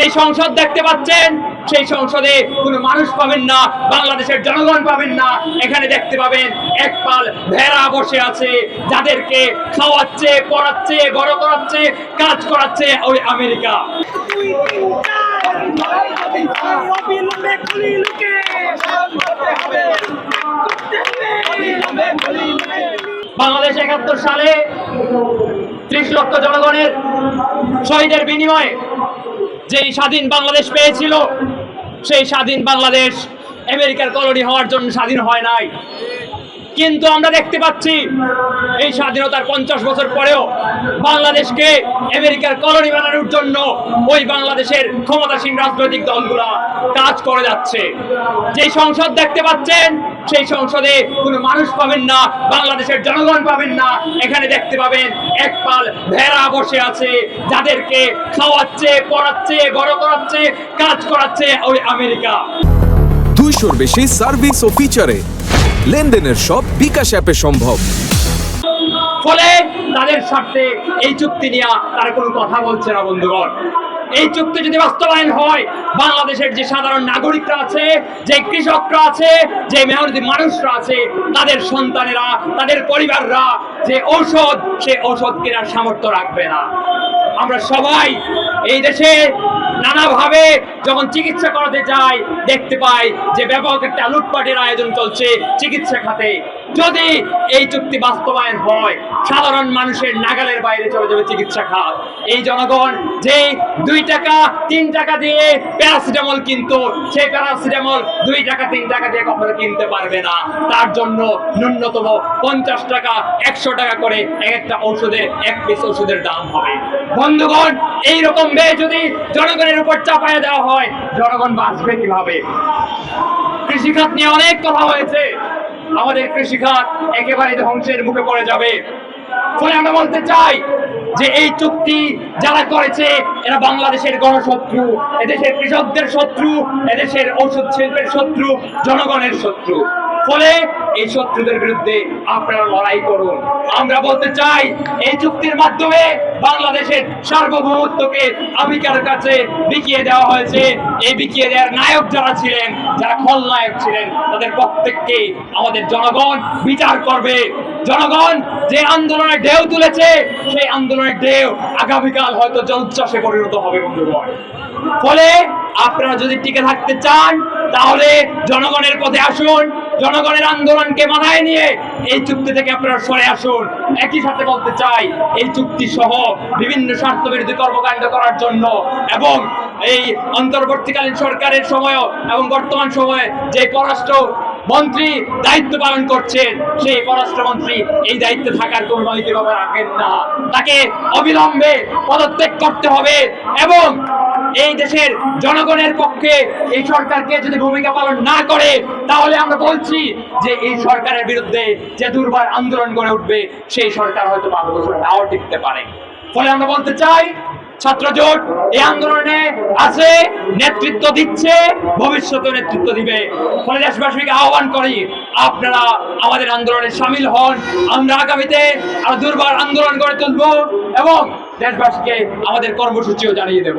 যে সংসদ দেখতে পাচ্ছেন সেই সংসদে কোনো মানুষ পাবেন না, বাংলাদেশের জনগণ পাবেন না। এখানে দেখতে পাবেন একপাল ভেড়া বসে আছে, যাদেরকে খাওয়াচ্ছে, পড়াচ্ছে, বড় করাচ্ছে, কাজ করাচ্ছে ওই আমেরিকা। বাংলাদেশ ৭১ সালে ৩০ লক্ষ জনগণের শহীদের বিনিময়ে যেই স্বাধীন বাংলাদেশ পেয়েছিল, সেই স্বাধীন বাংলাদেশ আমেরিকার কলোনি হওয়ার জন্য স্বাধীন হয় নাই। কিন্তু আমরা দেখতে পাচ্ছি এই স্বাধীনতার ৫০ বছর পরেও বাংলাদেশকে আমেরিকার কলোনি বানানোর জন্য ওই বাংলাদেশের ক্ষমতাসীন রাজনৈতিক দলগুলা কাজ করে যাচ্ছে। যে সংসদ দেখতে পাচ্ছেন সেই সংসদে কোনো মানুষ পাবেন না, বাংলাদেশের জনগণ পাবেন না। এখানে দেখতে পাবেন একপাল ভেড়া বসে আছে, যাদেরকে খাওয়াচ্ছে, পড়াচ্ছে, বড় করাচ্ছে, কাজ করাচ্ছে ওই আমেরিকা। 200-র বেশি সার্ভিস ও ফিচারে লেনদেনের সব বিকাশ অ্যাপে সম্ভব। ফলে তাদের স্বার্থে এই চুক্তি নিয়ে তারা কোনো কথা বলছে না। বন্ধুগণ, এই চুক্তি যদি বাস্তবায়ন হয়, বাংলাদেশের যে সাধারণ নাগরিকরা আছে, যে কৃষকরা আছে, যে মেহনতি মানুষরা আছে, তাদের সন্তানেরা, তাদের পরিবাররা যে ঔষধ, সে ঔষধ কেনার সামর্থ্য রাখবে না। আমরা সবাই এই দেশে নানাভাবে যখন চিকিৎসা করাতে যাই, দেখতে পাই যে ব্যাপক একটা লুটপাটের আয়োজন চলছে চিকিৎসা খাতে। যদি এই চুক্তি বাস্তবায়ন হয়, সাধারণ মানুষের নাগালের বাইরে চলে যাবে চিকিৎসা খাত। এই জনগণ যে ২ টাকা ৩ টাকা দিয়ে প্যারাসিটামল কিনতো, সেই প্যারাসিটামল ২ টাকা ৩ টাকা দিয়ে কখনো কিনতে পারবে না। তার জন্য ন্যূনতম ৫০ টাকা ১০০ টাকা করে একটা ঔষধের, এক পিস ওষুধের দাম হবে। বন্ধুগণ, এইরকম ব্যয় যদি জনগণের উপর চাপায়া দেওয়া হয়, জনগণ বাঁচবে কিভাবে? কৃষিখাত নিয়ে অনেক কথা হয়েছে। আমাদের কৃষিখাত একেবারে ধ্বংসের মুখে পড়ে যাবে। ফলে আমরা বলতে চাই যে এই চুক্তি যারা করেছে এরা বাংলাদেশের গণশত্রু, এদেশের কৃষকদের শত্রু, এদেশের ঔষধ শিল্পের শত্রু, জনগণের শত্রু। ফলে এই শত্রুদের বিরুদ্ধে আপনারা লড়াই করুন। আমরা বলতে চাই এই চুক্তির মাধ্যমে বাংলাদেশের সার্বভৌমত্বকে আমেরিকার কাছে বিকিয়ে দেওয়া হয়েছে। এই বিকিয়ে দেওয়ার নায়ক যারা ছিলেন, যারা খলনায়ক ছিলেন, তাদের প্রত্যেককে আমাদের জনগণ বিচার করবে। জনগণ যে আন্দোলনের ঢেউ তুলেছে, সেই আন্দোলনের ঢেউ আগামীকাল হয়তো জলোচ্ছ্বাসে পরিণত হবে। বন্ধুগণ, ফলে আপনারা যদি টিকে থাকতে চান, তাহলে জনগণের পথে আসুন। জনগণের আন্দোলনকে মাথায় নিয়ে এই চুক্তি থেকে আপনারা সরে আসুন। একই সাথে বলতে চাই, এই চুক্তি সহ বিভিন্ন স্বার্থবিরোধী কর্মকাণ্ড করার জন্য এবং এই অন্তর্বর্তীকালীন সরকারের সময়ও এবং বর্তমান সময়ে যে পররাষ্ট্র মন্ত্রী দায়িত্ব পালন করছেন, সেই পররাষ্ট্রমন্ত্রী এই দায়িত্বে থাকার কোনো নৈতিকতা রাখেন না। তাকে অবিলম্বে পদত্যাগ করতে হবে এবং এই দেশের জনগণের পক্ষে এই সরকারকে যদি ভূমিকা পালন না করে, তাহলে আমরা বলছি যে এই সরকারের বিরুদ্ধে যে দুর্বার আন্দোলন গড়ে উঠবে, সেই সরকার হয়তো ৫ বছর নাও টিকতে পারে। ফলে আমরা বলতে চাই, ছাত্র জোট এই আন্দোলনে আছে, নেতৃত্ব দিচ্ছে, ভবিষ্যতে নেতৃত্ব দিবে। ফলে দেশবাসীকে আহ্বান করি, আপনারা আমাদের আন্দোলনে সামিল হন। আমরা আগামীতে আরো দুর্বার আন্দোলন গড়ে তুলব এবং দেশবাসীকে আমাদের কর্মসূচিও জানিয়ে দেব।